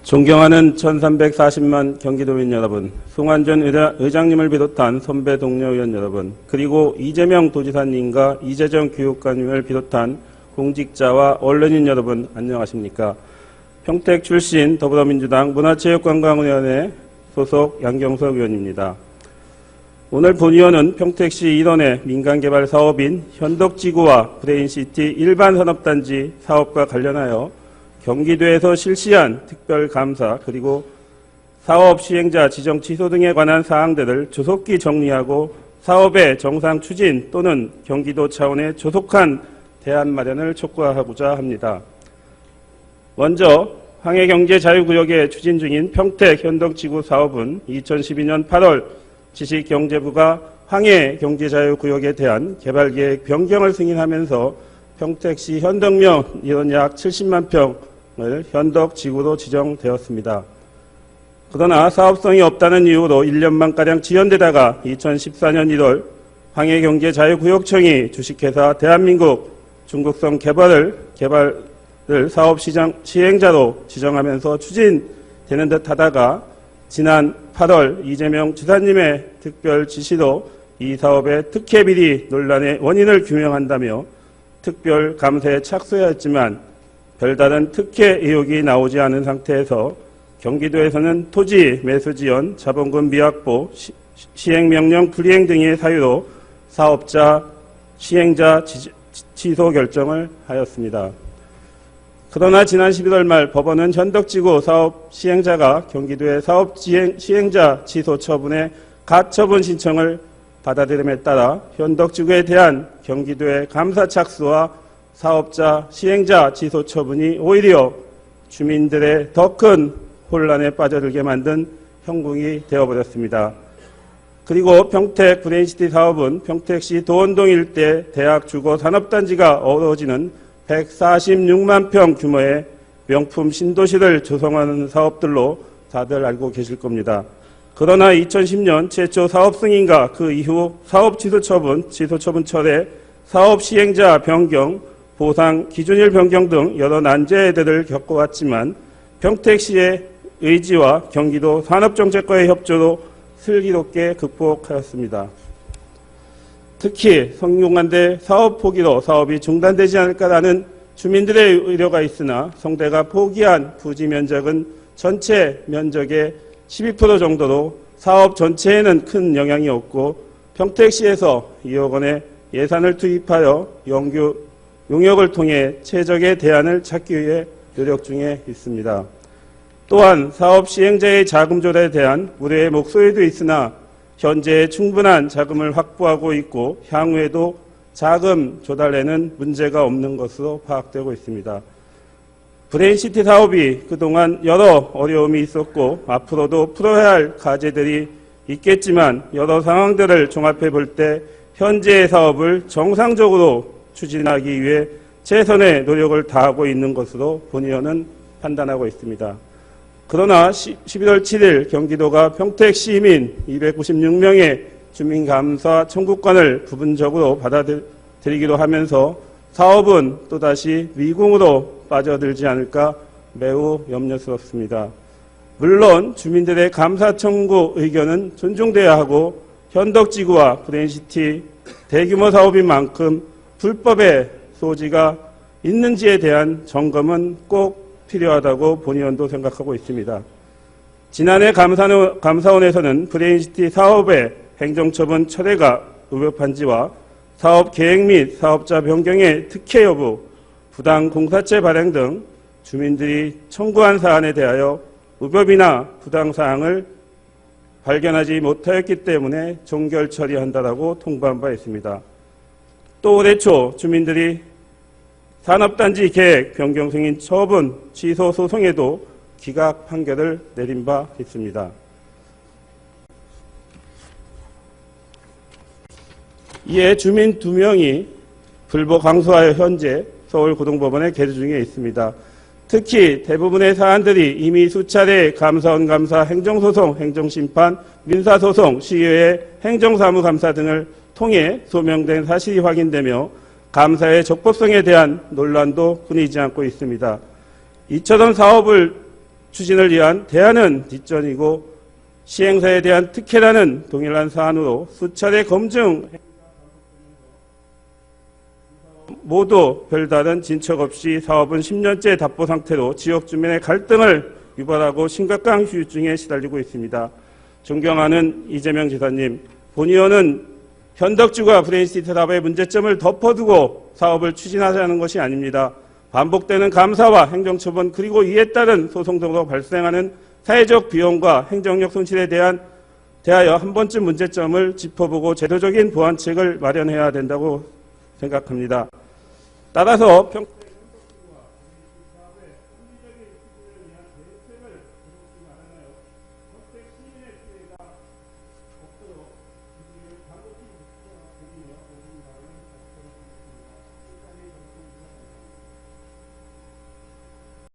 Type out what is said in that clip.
존경하는 1340만 경기도민 여러분, 송환전 의장님을 비롯한 선배 동료 의원 여러분, 그리고 이재명 도지사님과 이재정 교육감님을 비롯한 공직자와 언론인 여러분, 안녕하십니까? 평택 출신 더불어민주당 문화체육관광위원회 소속 양경석 의원입니다. 오늘 본의원은 평택시 일원의 민간개발 사업인 현덕지구와 브레인시티 일반산업단지 사업과 관련하여 경기도에서 실시한 특별감사 그리고 사업 시행자 지정 취소 등에 관한 사항들을 조속히 정리하고 사업의 정상 추진 또는 경기도 차원의 조속한 대안 마련을 촉구하고자 합니다. 먼저 황해경제자유구역에 추진 중인 평택 현덕지구 사업은 2012년 8월 지식경제부가 황해경제자유구역에 대한 개발계획 변경을 승인하면서 평택시 현덕면 인원 약 70만 평을 현덕지구로 지정되었습니다. 그러나 사업성이 없다는 이유로 1년만가량 지연되다가 2014년 1월 황해경제자유구역청이 주식회사 대한민국 중국성 개발을 사업 시행자로 지정하면서 추진되는 듯 하다가 지난 8월 이재명 지사님의 특별 지시로 이 사업의 특혜 비리 논란의 원인을 규명한다며 특별 감사에 착수하였지만 별다른 특혜 의혹이 나오지 않은 상태에서 경기도에서는 토지 매수 지연, 자본금 미확보, 시행명령 불이행 등의 사유로 사업자, 시행자 취소 결정을 하였습니다. 그러나 지난 11월 말 법원은 현덕지구 사업 시행자가 경기도의 사업 시행자 취소 처분의 가처분 신청을 받아들임에 따라 현덕지구에 대한 경기도의 감사 착수와 사업자 시행자 취소 처분이 오히려 주민들의 더 큰 혼란에 빠져들게 만든 형국이 되어버렸습니다. 그리고 평택 브레인시티 사업은 평택시 도원동 일대 대학 주거 산업단지가 어우러지는 146만 평 규모의 명품 신도시를 조성하는 사업들로 다들 알고 계실 겁니다. 그러나 2010년 최초 사업 승인과 그 이후 사업 취소 처분 철회, 사업 시행자 변경, 보상 기준일 변경 등 여러 난제들을 겪어왔지만 평택시의 의지와 경기도 산업정책과의 협조로 슬기롭게 극복하였습니다. 특히 성균관대 사업 포기로 사업이 중단되지 않을까라는 주민들의 우려가 있으나 성대가 포기한 부지 면적은 전체 면적의 12% 정도로 사업 전체에는 큰 영향이 없고 평택시에서 2억 원의 예산을 투입하여 용역을 통해 최적의 대안을 찾기 위해 노력 중에 있습니다. 또한 사업 시행자의 자금 조달에 대한 우려의 목소리도 있으나 현재 충분한 자금을 확보하고 있고 향후에도 자금 조달에는 문제가 없는 것으로 파악되고 있습니다. 브레인시티 사업이 그동안 여러 어려움이 있었고 앞으로도 풀어야 할 과제들이 있겠지만 여러 상황들을 종합해 볼 때 현재의 사업을 정상적으로 추진하기 위해 최선의 노력을 다하고 있는 것으로 본의원은 판단하고 있습니다. 그러나 11월 7일 경기도가 평택 시민 296명의 주민감사 청구권을 부분적으로 받아들이기로 하면서 사업은 또다시 미궁으로 빠져들지 않을까 매우 염려스럽습니다. 물론 주민들의 감사 청구 의견은 존중돼야 하고 현덕지구와 브레인시티 대규모 사업인 만큼 불법의 소지가 있는지에 대한 점검은 꼭 필요하다고 본의원도 생각하고 있습니다. 지난해 감사원에서는 브레인시티 사업의 행정처분 철회가 의혹한지와 사업 계획 및 사업자 변경의 특혜 여부, 부당 공사체 발행 등 주민들이 청구한 사안에 대하여 의혹이나 부당 사항을 발견하지 못하였기 때문에 종결 처리한다라고 통보한 바 있습니다. 또 올해 초 주민들이 산업단지 계획 변경 승인 처분 취소 소송에도 기각 판결을 내린 바 있습니다. 이에 주민 2명이 불복 항소하여 현재 서울고등법원에 계류 중에 있습니다. 특히 대부분의 사안들이 이미 수차례 감사원 감사, 행정소송, 행정심판, 민사소송, 시의회 행정사무감사 등을 통해 소명된 사실이 확인되며 감사의 적법성에 대한 논란도 끊이지 않고 있습니다. 이처럼 사업을 추진을 위한 대안은 뒷전이고 시행사에 대한 특혜라는 동일한 사안으로 수차례 검증 모두 별다른 진척 없이 사업은 10년째 답보 상태로 지역 주민의 갈등을 유발하고 심각한 후유증에 시달리고 있습니다. 존경하는 이재명 지사님, 본 의원은 현덕주가 브레인시티 사업의 문제점을 덮어두고 사업을 추진하자는 것이 아닙니다. 반복되는 감사와 행정처분 그리고 이에 따른 소송 등으로 발생하는 사회적 비용과 행정력 손실에 대하여 한 번쯤 문제점을 짚어보고 제도적인 보완책을 마련해야 된다고 생각합니다. 따라서